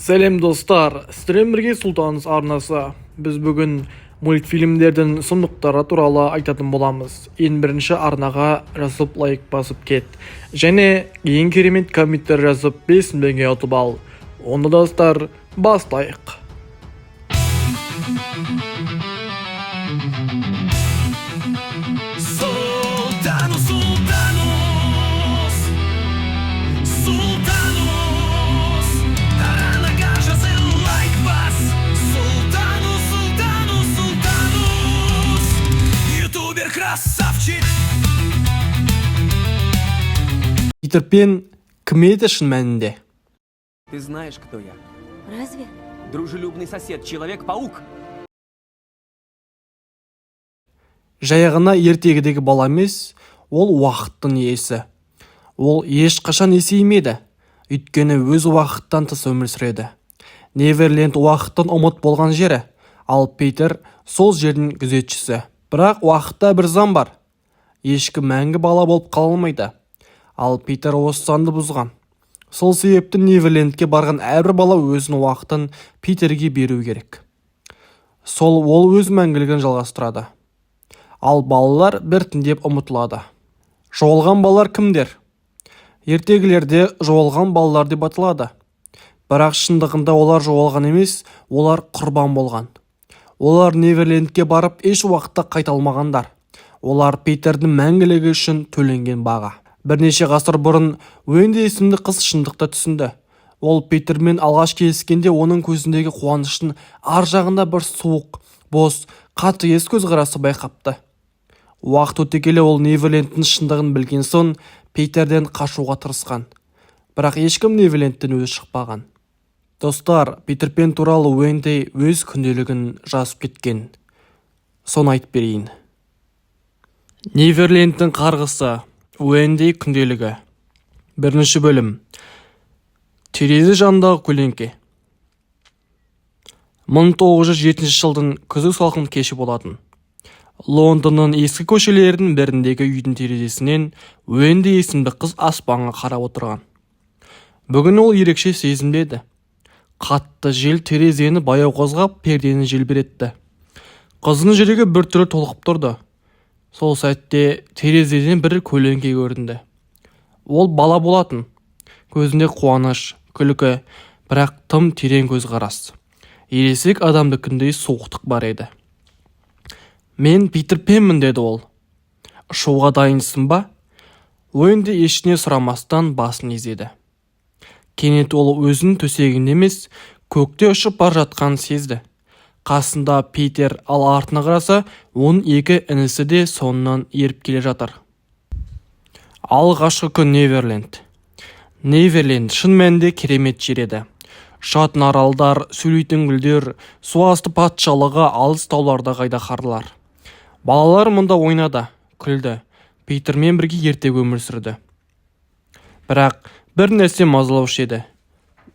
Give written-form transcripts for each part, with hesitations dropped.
Сәлем достар, сіздермен бірге Сұлтаныз арнасы. Біз бүгін мультфильмдердің сұмдықтары туралы айтатын боламыз. Ең бірінші арнаға жазып лайк басып кет. Және ең керемет комменттер жазып 5 бенге ұтып ал. Онда достар, бастайық. Питер Пен кім еді шын мәнінде? Ты знаешь, кто я? Разве? Дружелюбный сосед, Человек-паук. Жайғына ертегідегі бала емес, ол уақыттың иесі. Ол ешқашан есеймеді, өйткені өз уақыттан тыс өмір сүреді. Неверленд уақыттың ұмыт болған жері, ал Питер сол жердің күзетшісі. Бірақ уақытта бір заң бар. Ешкім мәңгі бала болып қала алмайды. Ал Питер осы заңды бұзған. Сол себепті Неверлендке барған әрбір бала өзінің уақытын Питерге беру керек. Ол өз мәңгілігін жалғастырады. Ал балалар біртіндеп ұмытылады. Жоғалған балалар кімдер? Ертегілерде жоғалған балалар деп аталады. Бірақ шындығында олар жоғалған емес, олар құрбан болған. Олар Неверлендке барып еш уақытта қайта алмағандар. Олар Питердің мәңгілігі үшін төленген баға. Бірнеше ғасыр бұрын Уэнди есімді қыз шындықта түсінді. Ол Питермен алғаш келіскенде оның көзіндегі қуаныштың ар жағында бір суық, бос, қатыгез көзқарасы байқапты. Уақыт өте келе ол Неверлендтің шындығын білген соң Питерден қашуға тырысқан. Бірақ ешкім Неверлендтен өзі шықпаған. Достар, Питер Пен туралы Уэнди өз күнделігін жазып кеткен. Соны айтып берейін. Неверлендтің қарғысы. Уэнди күнделігі. Бірінші бөлім. Терезе жанындағы көлеңке. 1907 жылдың күзгі салқын кеші болатын. Лондонның ескі көшелерінің біріндегі үйдің терезесінен Уэнди есімді қыз аспанға қарап отырған. Бүгін ол ерекше сезімдеді. Қатты жел терезені баяу қозғап, пердені желбіретті. Қыздың жүрегі біртүрлі толқып тұрды. Сол сәтте терезеден бір көлеңке көрінді. Ол бала болатын. Көзінде қуаныш, күлкі, бірақ тым терең көзқарас. Ересек адамдыкіндей суықтық бар еді. Мен Питер Пенмін, деді ол. Ұшуға дайынсың ба? Уэнди ештеңе сұрамастан басын изеді. Кенет ол өзінің төсегінде емес, көкте ұшып бар жатқанын сезді. Қасында Питер, ал артына қараса, оның екі інісі де соңынан еріп келе жатыр. Алғашқы күн Неверленд. Неверленд шын мәнінде керемет жер еді. Жатын аралдар, сөйлейтін гүлдер, суасты патшалығы, алыс таулардағы айдаһарлар. Балалар мұнда ойнады, күлді. Питермен бірге ертегі өмір сүрді. Бірақ бір нәрсе мазалаушы еді.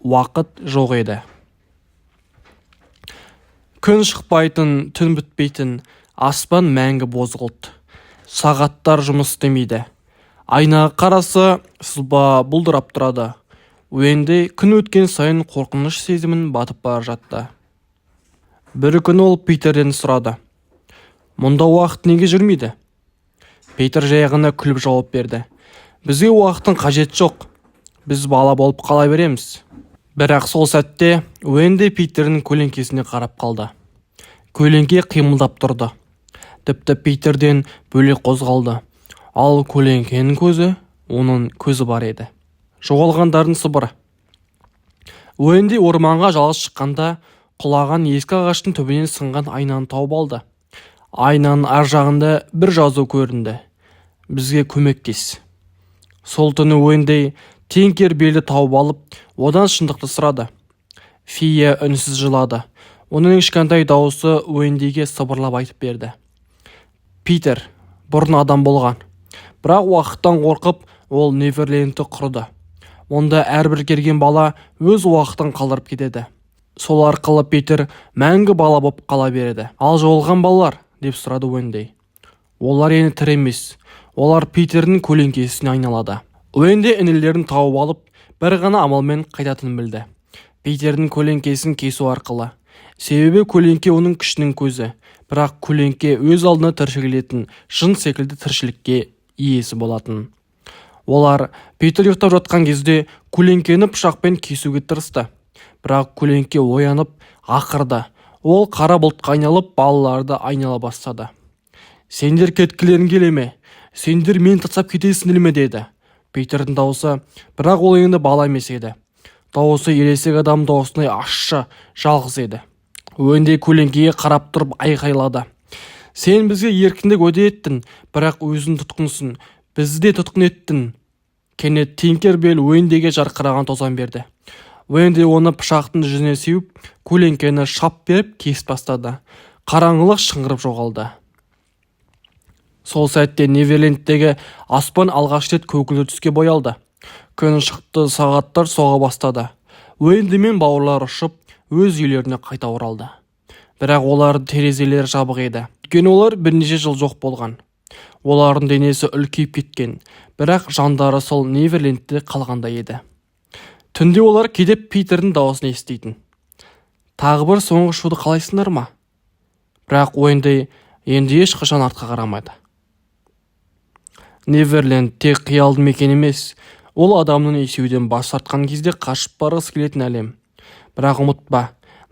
Уақыт жоқ еді. Күн шықпайтын, түн бітпейтін, аспан мәңгі бозғылт. Сағаттар жұмыс істемейді. Айнаға қарасы сызба бұлдырап тұрады. Уэнди күн өткен сайын қорқыныш сезімін батып бара жатты. Бір күн ол Питерден сұрады. Мұнда уақыт неге жүрмейді? Питер жайғына күліп жауап берді. Бізге уақыттың қажет жоқ. Біз бала болып қала береміз. Бірақ сол сәтте Уэнди Питердің көлеңкесіне қарап қалды. Көлеңке қимылдап тұрды. Тіпті Питерден бөлек қозғалды. Ал көлеңкенің көзі, оның көзі бар еді. Жоғалғандардың сыбыры. Уэнди орманға жалғыз шыққанда құлаған ескі ағаштың түбінен сынған айнаны тауып алды. Айнаның ар жағында бір жазу көрінді. Бізге көмектес. Сол түні Уэнди теңкер белді тауып алып, одан шындықты сұрады. Фия үнсіз жылады. Оның кішкентай дауысы Уэндиге сыбырлап айтып берді. Питер бұрын адам болған. Бірақ уақыттан қорқып, ол Неверлендті құрды. Онда әрбір келген бала өз уақытын қалдырып кетеді. Сол арқылы Питер мәңгі бала болып қала береді. Ал жоғалған балалар, деп сұрады Уэнди. Олар енді тірі емес. Олар Питердің көлеңкесіне айналады. Уэнди інілерін тауып алып, бір ғана амалмен қайтатынын білді. Питердің көлеңкесін кесу арқылы. Себебі көлеңке оның күшінің көзі, бірақ көлеңке өз алдына тіршілетін жын секілді тіршілікке иесі болатын. Олар Питер ұйықтап жатқан кезде көлеңкені пышақпен кесуге тырысты. Бірақ көлеңке оянып, ақырды. Ол қара бұлтқа айналып, балаларды айнала бастады. Сендер кеткілерің келе ме? Сендер мен тастап кетесіңдер ме деді. Питердің дауысы, бірақ ол енді бала емес еді. Дауысы ересек адам даусындай ащы, жалғыз еді. Уэнди көлеңкеге қарап тұрып айқайлады. Сен бізге еркіндік уәде еттің, бірақ өзің тұтқынсың. Бізді де тұтқын еттің. Кенет Тинкербелл Уэндиге жарқыраған тозан берді. Уэнди оны пышақтың жүзіне сеуіп, көлеңкені шап беріп кесіп бастады. Қараңғылық шыңғырып жоғалды. Сол сәтте Неверлендтегі аспан алғаш рет көгілдір түске боялды. Күн шықты, сағаттар соға бастады. Уэнди мен бауырлар ұшып, өз үйлеріне қайта оралды. Бірақ олардың терезелері жабық еді. Өйткені олар бірнеше жыл жоқ болған. Олардың денесі үлкейіп кеткен, бірақ жандары сол Неверлендте қалғандай еді. Түнде олар кейде Питердің дауысын еститін. Тағы бір соңғы шуды қалайсыңдар ма? Бірақ Уэнди енді ешқашан артқа қарамайды. Неверленд тек қиялды мекен емес, ол адамның есеуден бас тартқан кезде қашып барғысы келетін әлем. Бірақ ұмытпа,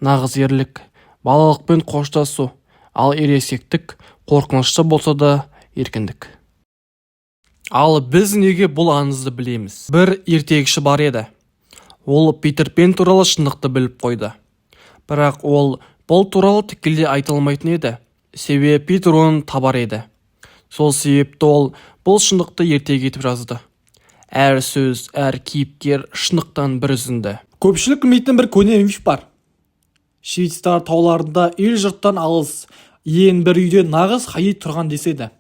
нағыз ерлік, балалықпен қоштасу, ал ересектік қорқынышты болса да еркіндік. Ал біз неге бұл аңызды білеміз? Бір ертегіші бар еді. Ол Питер Пен туралы шындықты біліп қойды. Бірақ ол бұл туралы тікелей айта алмайтын еді. Себебі Питер оны табар еді. Сол себепті ол бұл шындықты ертегі етіп жазды. Әр сөз, әр кейіпкер шындықтан бір үзінді. Көпшілік білмейтін бір көне миф бар. Швейцар тауларында ел жұрттан алыс, ең бір үйде нағыз Хайди тұрған деседі.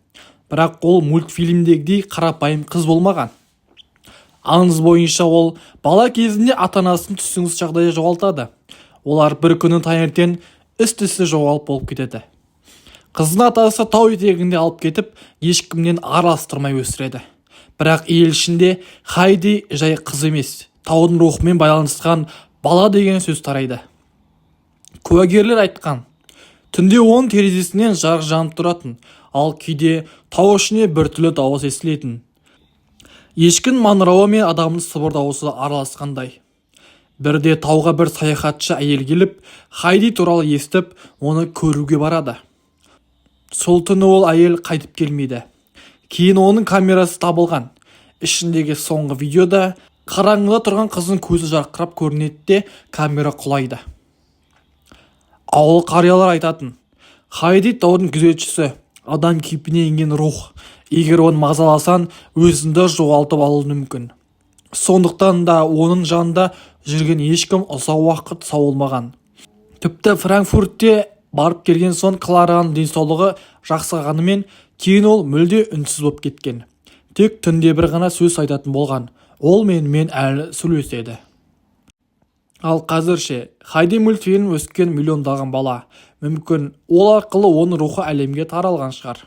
Бірақ ол мультфильмдегідей қарапайым қыз болмаған. Аңыз бойынша ол бала кезінде ата-анасын түсініксіз жағдайда жоғалтады. Олар бір күні таңертең із-түзсіз жоғалып болып кетеді. Қыздың атасы тау етегінде алып кетіп, ешкімнен араластырмай өсіреді. Бірақ ел ішінде Хайди жай қыз емес, таудың рухымен байланысқан бала деген сөз тарайды. Куәгерлер айтқан, түнде оның терезесінен жарық жанып тұратын, ал кейде тау ішіне біртүрлі дауыс естілетін. Ешкінің маңырауы мен адамның сыбыр дауысы араласқандай. Бірде тауға бір саяхатшы әйел келіп, Хайди туралы естіп, оны көруге барады. Сол түні ол әйел қайтып келмейді. Кейін оның камерасы табылған. Ішіндегі соңғы видеода қараңғыда тұрған қыздың көзі жарқырап көрінеді де камера құлайды. Ауыл қариялар айтатын, Хайди таудың күзетшісі, адам кейпіне енген рух. Егер оны мазаласан, өзіңді жоғалтып алуы мүмкін. Сондықтан да оның жанында жүрген ешкім ұзақ уақыт сау болмаған. Тіпті Франкфуртте барып келген соң Клараның денсаулығы жақсарғанымен кейін ол мүлде үнсіз болып кеткен. Тек түнде бір ғана сөз айтатын болған. Ол менімен әлі сөйлеседі. Ал қазірше Хайди мультфильм өскен миллиондаған бала. Мүмкін ол арқылы оның рухы әлемге таралған шығар.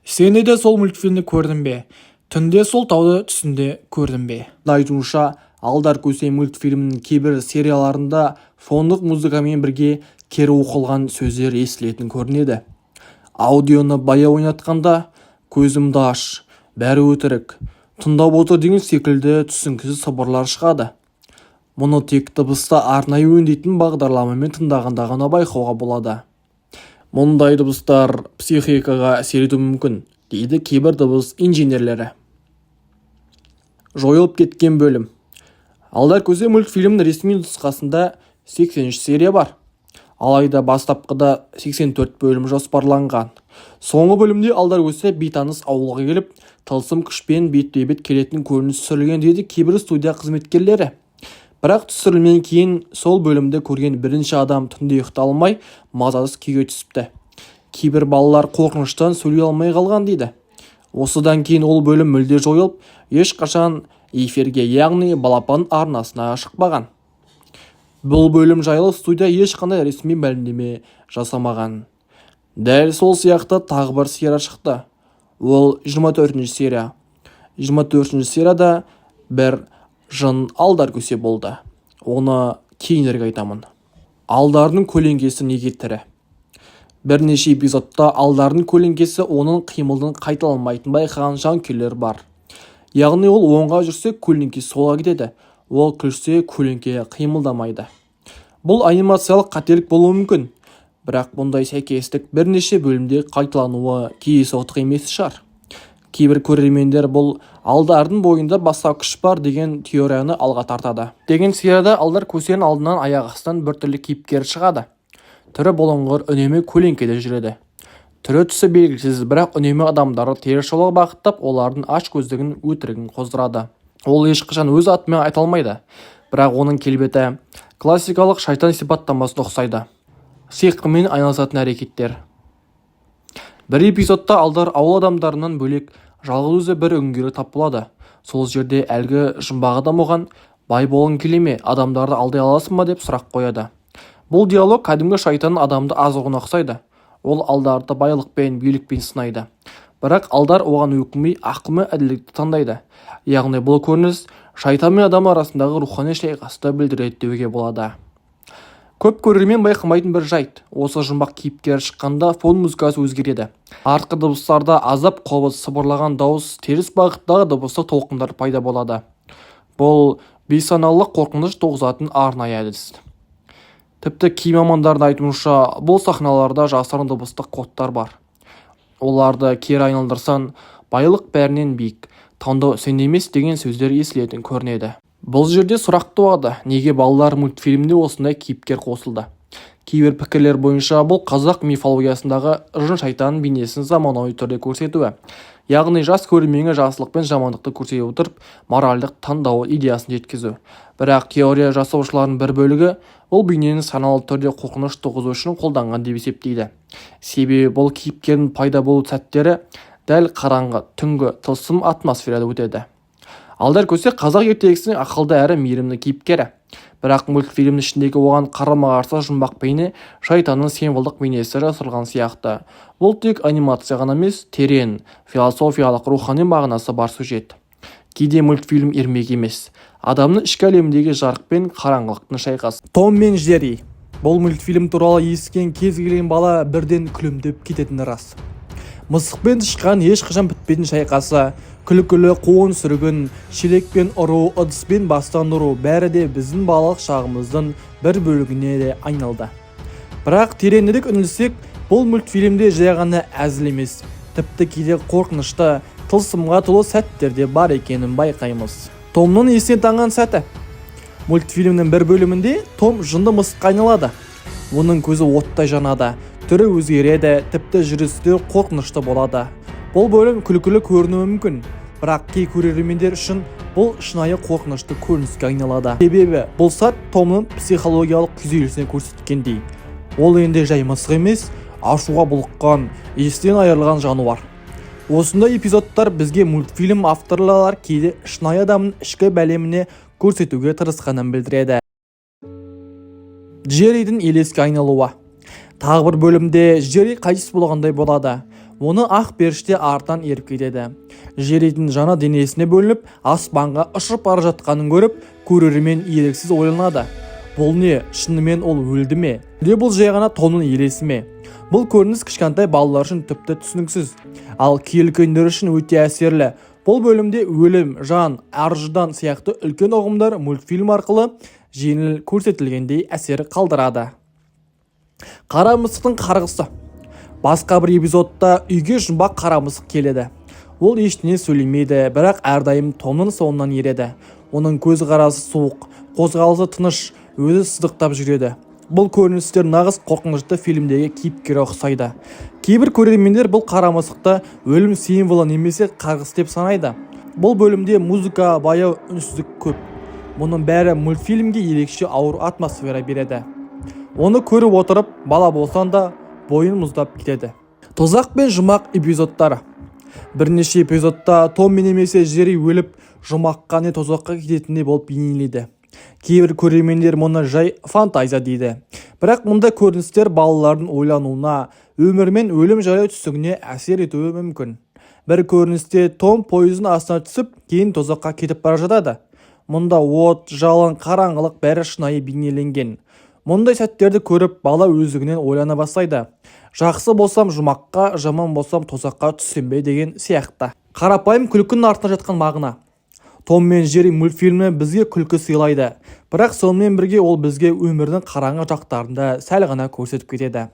Сен де сол мультфильмді көрдің бе? Түнде сол тауды түсінде көрдің бе? Айтуынша, Алдар көсе мультфильмінің кейбір серияларында фондық музыкамен бірге кері оқылған сөздер естілетін көрінеді. Аудионы баяу ойнатқанда көзімді аш, бәрі өтірік, тыңдап отыр деген секілді түсініксіз сыбырлар шығады. Мұны тек дыбыста арнайы өңдейтін бағдарламамен тыңдағанда ғана байқауға болады. Мұндай дыбыстар психикаға әсер етуі мүмкін, дейді кейбір дыбыс инженерлері. Жойылып кеткен бөлім. Алдар көсе мультфильмнің ресми нұсқасында 83 серия бар. Алайда бастапқыда 84 бөлім жоспарланған. Соңғы бөлімде Алдар көсе бейтаныс ауылға келіп, тылсым күшпен бетпе-бет келетін көрініс түсірілген дейді кейбір студия қызметкерлері. Бірақ түсірілімнен кейін сол бөлімді көрген бірінші адам түнде ұйықтай алмай, мазасыз күйге түсіпті. Кейбір балалар қорқыныштан сөйлей алмай қалған дейді. Осыдан кейін ол бөлім мүлде жойылып, ешқашан эфирге, яғни балапан арнасына шықпаған. Бұл бөлім жайлы студия ешқандай ресми мәлімдеме жасамаған. Дәл сол сияқты тағы бір серия шықты. Ол 24 серия. 24 серияда бір жын Алдар көсе болды. Оны кейінірек айтамын. Алдардың көлеңкесі неге тірі? Бірнеше эпизодта алдардың көлеңкесі оның қимылын қайталанбайтын байқаған жанкүйерлер бар. Яғни ол оңға жүрсе көлеңке солға кетеді, ол күлсе көлеңке қимылдамайды. Бұл анимациялық қателік болуы мүмкін, бірақ бұндай сәйкестік бірнеше бөлімде қайталануы кездейсоқтық емес шығар. Кейбір көрермендер бұл алдардың бойында басқа күш бар деген теорияны алға тартады. Деген серияда алдар көсенің алдынан аяқ астынан біртүрлі кейіпкер шығады. Түрі бұлыңғыр, үнемі көлеңкеде жүреді. Түрі түсі белгісіз, бірақ үнемі адамдарды теріс жолға бағыттап, олардың аш көздігін, өтірігін қоздырады. Ол ешқашан өз атымен айта алмайды, бірақ оның келбеті классикалық шайтан сипаттамасына ұқсайды. Сиқырмен айналысатын әрекеттер. Бір эпизодта алдар ауыл адамдарынан бөлек жалғыз өзі бір үңгері тап болады. Сол жерде әлгі жұмбақ адам оған бай болғың келе ме, адамдарды алдай аласың ба деп сұрақ қояды. Бұл диалог кәдімгі шайтанның адамды азуына ұқсайды. Ол алдарды байлықпен, билікпен сынайды. Бірақ алдар оған өкінбей, ақылмен әділдікті таңдайды. Яғни бұл көрініс шайтан мен адам арасындағы рухани шайқасты білдіреді деуге болады. Көп көрермен байқамайтын бір жайт. Осы жұмбақ кейіпкер шыққанда фон музыкасы өзгереді. Артқы дыбыстарда азап, қобыз, сыбырлаған дауыс, теріс бағыттағы дыбыстық толқындар пайда болады. Бұл бейсаналылық қорқыныш туғызатын арнайы әдіс. Тіпті кей мамандардың айтуынша, бұл сахналарда жасырын дыбыстық кодтар бар. Оларды кері айналдырсан, байлық бәрінен биік, таңдау сен емес деген сөздер естілетін көрінеді. Бұл жерде сұрақ туады, неге балалар мультфильмінде осындай кейіпкер қосылды? Кейбір пікірлер бойынша бұл қазақ мифологиясындағы жын шайтанның бейнесін заманауи түрде көрсетуі. Яғни жас көрерменге жақсылық пен жамандықты көрсете отырып, моральдық таңдау идеясын жеткізу. Бірақ теория жасаушылардың бір бөлігі бұл бейнені саналы түрде қорқыныш туғызу үшін қолданған деп есептейді. Себебі бұл кейіпкердің пайда болу сәттері дәл қараңғы, түнгі, тылсым атмосферада өтеді. Алдар көсе қазақ ертегісінің ақылды әрі мейірімді кейіпкері. Бірақ мультфильмнің ішіндегі оған қарама-қарсы жұмбақ бейне шайтанның символдық бейнесі жасырылған сияқты. Бұл тек анимация ғана емес, терең, философиялық, рухани мағынасы бар сюжет. Кейде мультфильм ермек емес, адамның ішкі әлеміндегі жарық пен қараңғылықтың шайқасы. Том мен Джерри. Бұл мультфильм туралы естіген кез келген бала бірден күлімдеп кететіні рас. Мысықпен тышқан ешқашан бітпейтін шайқасы, күлкілі қуғын сүргін, шелекпен ұру, ыдыспен бастан ұру бәрі де біздің балалық шағымыздың бір бөлігіне де айналды. Бірақ тереңірек үңілсек, бұл мультфильмде жай ғана әзіл емес, тіпті кейде қорқынышты, тылсымға толы сәттерде бар екенін байқаймыз. Томның есіне таңған сәті. Мультфильмнің бір бөлімінде Том жынды мысыққа айналады. Оның көзі оттай жанады, түрі өзгереді, тіпті жүрістері қорқынышты болады. Бұл бөлім күлкілі көрінуі мүмкін, бірақ кей көрермендер үшін бұл шынайы қорқынышты көрініске айналады. Себебі бұл сәт Томның психологиялық күйзелісіне көрсеткендей. Ол енді жай мысық емес, ашуға булыққан, естен айырылған жануар. Осындай эпизодтар бізге мультфильм авторлары кейде шынайы адамның ішкі бәлеміне көрсетуге тырысқанын білдіреді. Джерридің елеске айналуы. Тағы бір бөлімде Джерри қайтыс болғандай болады. Оны ақ періште артынан еріп кетеді. Джерридің жаны денесіне бөлініп, аспанға ұшып бара жатқанын көріп, көрермен еріксіз ойланады. Бұл не, шынымен ол өлді ме? Бұл жай ғана Томның елесі ме? Бұл көрініс кішкентай балалар үшін тіпті түсініксіз, ал кей үлкендер үшін өте әсерлі. Бұл бөлімде өлім, жан, аржыдан сияқты үлкен ұғымдар мультфильм арқылы жеңіл көрсетілгендей әсер қалдырады. Қара мысықтың қарғысы. Басқа бір эпизодта үйге жұмбақ қара мысық келеді. Ол ештеңе сөйлемейді, бірақ әрдайым Томның соңынан ереді. Оның көз қарасы суық, қозғалысы тыныш, өзі сыздықтап жүреді. Бұл көріністер нағыз қорқынышты фильмдегі кейіпкерге ұқсайды. Кейбір көрермендер бұл қара мысықты өлім символы немесе қарғыс деп санайды. Бұл бөлімде музыка, баяу, үнсіздік көп. Мұның бәрі мультфильмге ерекше ауыр атмосфера береді. Оны көріп отырып, бала болсан да бойын мұздап кетеді. Тозақ пен жұмақ эпизодтары. Бірнеше эпизодта Том немесе Джерри өліп, жұмаққа не тозаққа кететіндей болып бейнелейді. Кейбір көрермендер мұны жай фантазия дейді. Бірақ мұндай көріністер балалардың ойлануына, өмір мен өлім жайлы түсінігіне әсер етуі мүмкін. Бір көріністе Том пойыздың астына түсіп, кейін тозаққа кетіп бара жатады. Мұнда от, жалын, қараңғылық бәрі шынайы бейнеленген. Мұндай сәттерді көріп бала өздігінен ойлана бастайды. Жақсы болсам жұмаққа, жаман болсам тозаққа түссем бе деген сияқты. Қарапайым күлкінің артында жатқан мағына. Том мен Джерри мультфильмі бізге күлкі сыйлайды, бірақ сонымен бірге ол бізге өмірдің қараңғы жақтарында сәл ғана көрсетіп кетеді.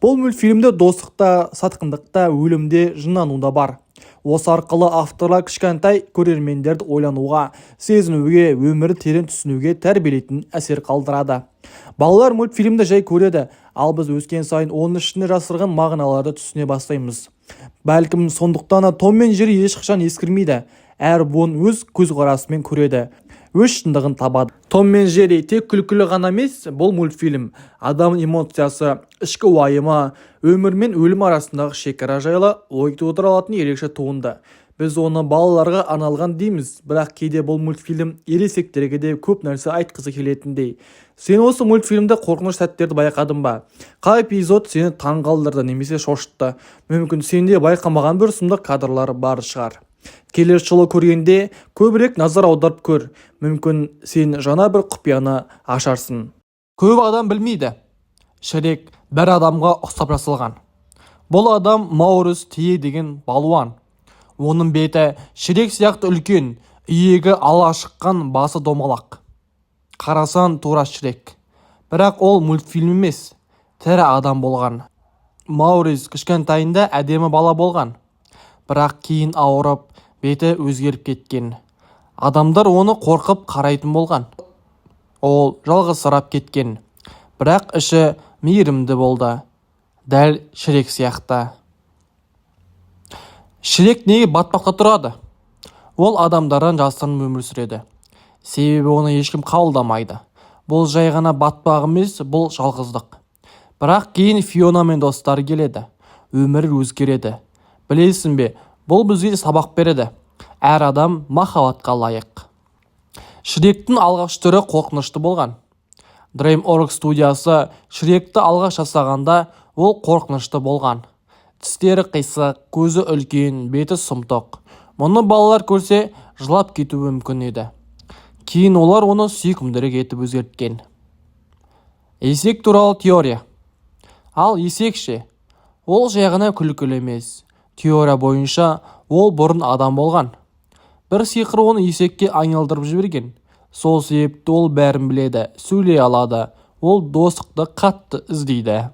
Бұл мультфильмде достықта, сатқындықта, өлімде, жындануда бар. Осы арқылы авторлар кішкентай көрермендерді ойлануға, сезінуге, өмірді терең түсінуге тәрбиелейтін әсер қалдырады. Балалар мультфильмді жай көреді, ал біз өскен сайын оның ішінде жасырған мағыналарды түсіне бастаймыз. Бәлкім сондықтан Том мен Джерри ешқашан ескірмейді. Әр буын өз көзқарасымен көреді, өз шындығын табады. Том мен Джерри тек күлкілі ғана емес, бұл мультфильм адам эмоциясы, ішкі уайымы, өмір мен өлім арасындағы шекара жайлы ой тудыра алатын ерекше туынды. Біз оны балаларға арналған дейміз, бірақ кейде бұл мультфильм ересектерге де көп нәрсе айтқысы келетіндей. Сен осы мультфильмде қорқыныш сәттерді байқадың ба? Қай эпизод сені таңғалдырды немесе шошытты? Мүмкін сенде байқамаған бір сұмдық кадрлар бар шығар. Келесі жолы көргенде көбірек назар аударып көр. Мүмкін сен жаңа бір құпияны ашарсың. Көп адам білмейді. Шрек бір адамға ұқсап жасалған. Бұл адам Маурус Тие деген балуан. Оның беті Шрек сияқты үлкен, иегі ала шыққан, басы домалақ. Қарасан тура Шрек. Бірақ ол мультфильм емес, тірі адам болған. Маурис кішкентайында әдемі бала болған. Бірақ кейін ауырып, беті өзгеріп кеткен. Адамдар оны қорқып қарайтын болған. Ол жалғызсырап кеткен. Бірақ іші мейірімді болды. Дәл Шрек сияқты. Шрек неге батпаққа тұрады? Ол адамдардан жасырын өмір сүреді. Себебі оны ешкім қабылдамайды. Бұл жай ғана батпақ емес, бұл жалғыздық. Бірақ кейін Фиона мен достары келеді. Өмір өзгереді. Білесің бе, бұл бізге сабақ береді. Әр адам махаббатқа лайық. Шректің алғаш түрі қорқынышты болған. DreamWorks студиясы Шректі алғаш жасағанда ол қорқынышты болған. Тістері қисық, көзі үлкен, беті сұмдық. Мұны балалар көрсе жылап кетуі мүмкін еді. Кейін олар оны сүйкімдірек етіп өзгерткен. Есек туралы теория. Ал есек ше? Ол жай ғана күлкілі емес. Теория бойынша ол бұрын адам болған. Бір сиқыр оны есекке айналдырып жіберген. Сол себепті ол бәрін біледі, сөйлей алады. Ол достықты қатты іздейді.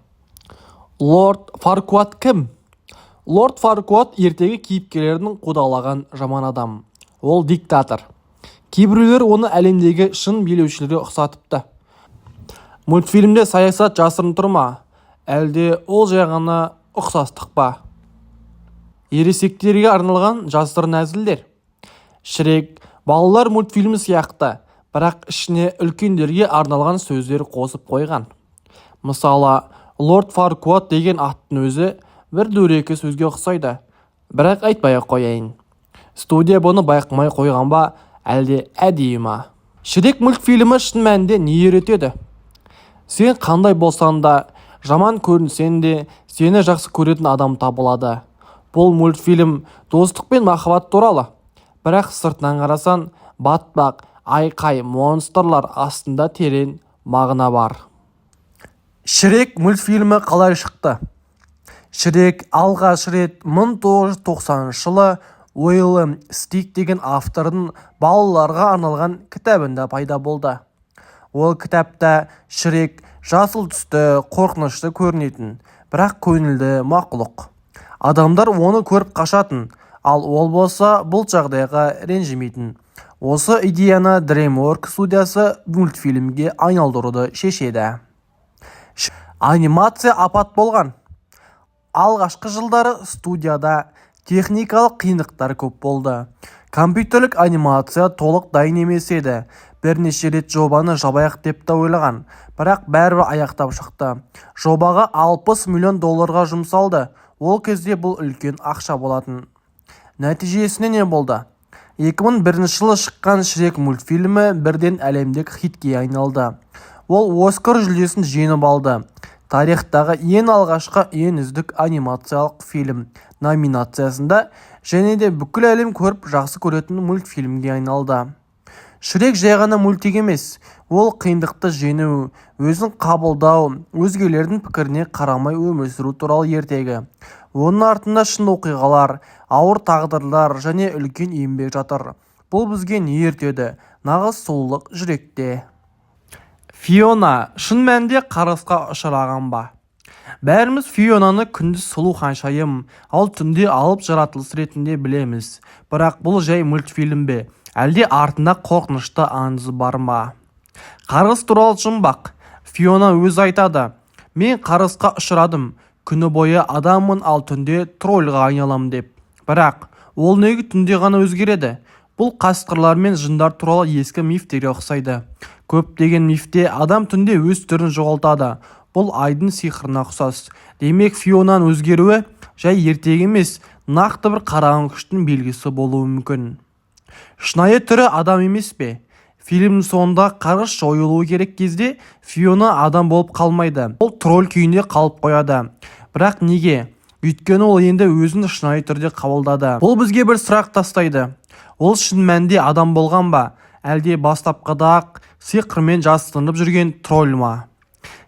Лорд Фаркуат кім? Лорд Фаркуат ертегі кейіпкерлердің қудалаған жаман адам. Ол диктатор. Кейбіреулер оны әлемдегі шын билеушілерге ұқсатыпты. Мультфильмде саясат жасырын тұр ма? Әлде ол жай ғана ұқсастық па? Ересектерге арналған жасырын әзілдер. Шрек балалар мультфильмі сияқты, бірақ ішіне үлкендерге арналған сөздер қосып қойған. Мысалы, Лорд Фаркуат деген аттың өзі бір дөрекі сөзге ұқсайды, бірақ айтпай-ақ қояйын. Студия бұны байқамай қойған ба, әлде әдейі ма? Шрек мультфильмі шын мәнінде не үйретеді? Сен қандай болсан да, жаман көрінсең де, сені жақсы көретін адам табылады. Бұл мультфильм достық пен махаббат туралы. Бірақ сыртынан қарасан, батпақ, айқай, монстрлар астында терең мағына бар. Шрек мультфильмі қалай шықты? Шрек алғаш рет 1990 жылы Уильям Стик деген автордың балаларға арналған кітабында пайда болды. Ол кітапта Шрек жасыл түсті, қорқынышты көрінетін, бірақ көңілді мақұлық. Адамдар оны көріп қашатын, ал ол болса бұл жағдайға ренжімейтін. Осы идеяны DreamWorks студиясы мультфильмге айналдыруды шешеді. Анимация апат болған. Алғашқы жылдары студияда техникалық қиындықтар көп болды. Компьютерлік анимация толық дайын емес еді. Бірнеше рет жобаны жабайық деп та ойлаған, бірақ бәрібір аяқтап шықты. Жобаға $60 миллион жұмсалды. Ол кезде бұл үлкен ақша болатын. Нәтижесінде не болды? 2001 жылы шыққан Шрек мультфильмі бірден әлемдік хитке айналды. Ол Оскар жүлдесін жеңіп алды. Тарихтағы ең алғашқы ең үздік анимациялық фильм номинациясында және де бүкіл әлем көріп жақсы көретін мультфильмге айналды. Шрек жай ғана мультик емес, ол қиындықты жеңу, өзін қабылдау, өзгелердің пікіріне қарамай өмір сүру туралы ертегі. Оның артында шын оқиғалар, ауыр тағдырлар және үлкен еңбек жатыр. Бұл бізге не ертеді? Нағыз сұлулық жүректе. Фиона шын мәнінде қарғысқа ұшыраған ба? Бәріміз Фионаны күндіз сұлу ханшайым, ал түнде алып жаратылыс ретінде білеміз. Бірақ бұл жай мультфильм бе? Әлде артында қорқынышты аңызы бар ма? Қарғыс туралы жұмбақ. Фиона өзі айтады: мен қарғысқа ұшырадым, күні бойы адаммын, ал түнде тролльға айналам деп. Бірақ ол неге түнде ғана өзгереді? Бұл қасқырлар мен жындар туралы ескі мифтерге ұқсайды. Көптеген мифте адам түнде өз түрін жоғалтады. Бұл айдың сиқырына ұқсас. Демек Фионаның өзгеруі жай ертегі емес, нақты бір қараңғы күштің белгісі болуы мүмкін. Шынайы түрі адам емес пе? Фильмнің соңында қарғыс жойылуы керек кезде Фиона адам болып қалмайды. Ол тролль күйінде қалып қояды. Бірақ неге? Өйткені ол енді өзін шынайы түрде қабылдады. Бұл бізге бір сұрақ тастайды. Ол шын мәнінде адам болған ба? Әлде бастапқыда-ақ сиқырмен жасырынып жүрген тролль ма?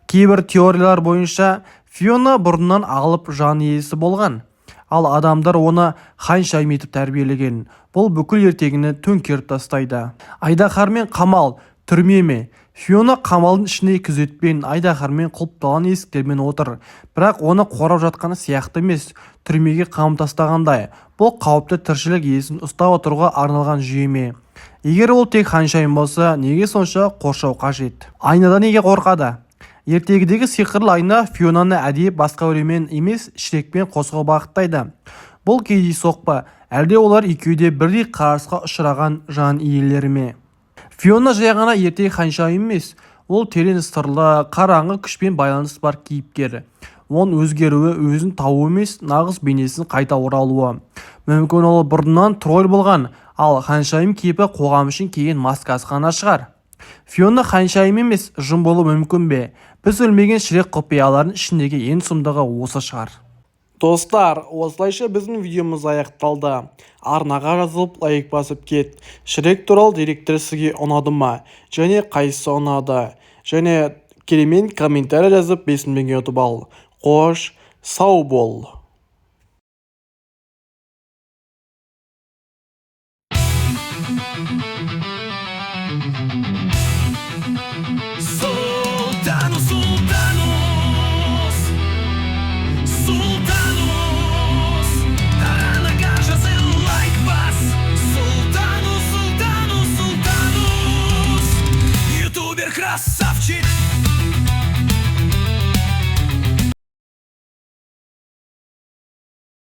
Кейбір теориялар бойынша Фиона бұрыннан алып жан иесі болған, ал адамдар оны ханшайым етіп тәрбиелеген. Бұл бүкіл ертегіні төңкеріп тастайды. Айдаһар мен қамал түрме ме? Фиона қамалдың ішінде күзетпен, айдаһармен құлыпталған есіктермен отыр. Бірақ оны қорап жатқаны сияқты емес, түрмеге қамып тастағандай. Бұл қауіпті тіршілік иесін ұстап отыруға арналған жүйе ме? Егер ол тек ханшайым болса, неге сонша қоршау қажет? Айнадан неге қорқады? Ертегідегі сиқырлы айна Фионаны әдейі басқа біреумен емес, Шрекпен қосуға бағыттайды. Бұл кездейсоқ па? Әлде олар екеуі де бірдей қарғысқа ұшыраған жан иелері ме? Фиона жай ғана ертегі ханшайым емес, ол терең сырлы, қараңғы күшпен байланыс бар кейіпкер. Оның өзгеруі өзін тауы емес, нағыз бейнесін қайта оралуы. Мүмкін ол бұрыннан тролль болған, ал ханшайым кейпі қоғам үшін киген маскасы ғана шығар. Фиона ханшайым емес, жын болуы мүмкін бе? Біз өлмеген Шрек құпияларының ішіндегі ең сұмдығы осы шығар. Достар, осылайша біздің видеомыз аяқталды. Арнаға жазылып лайк басып кет. Шрек туралы деректер сізге ұнады ма? Және қайсысы ұнады? Және керемет комментарий жазып бесін ұтып ал. Қош, сау бол.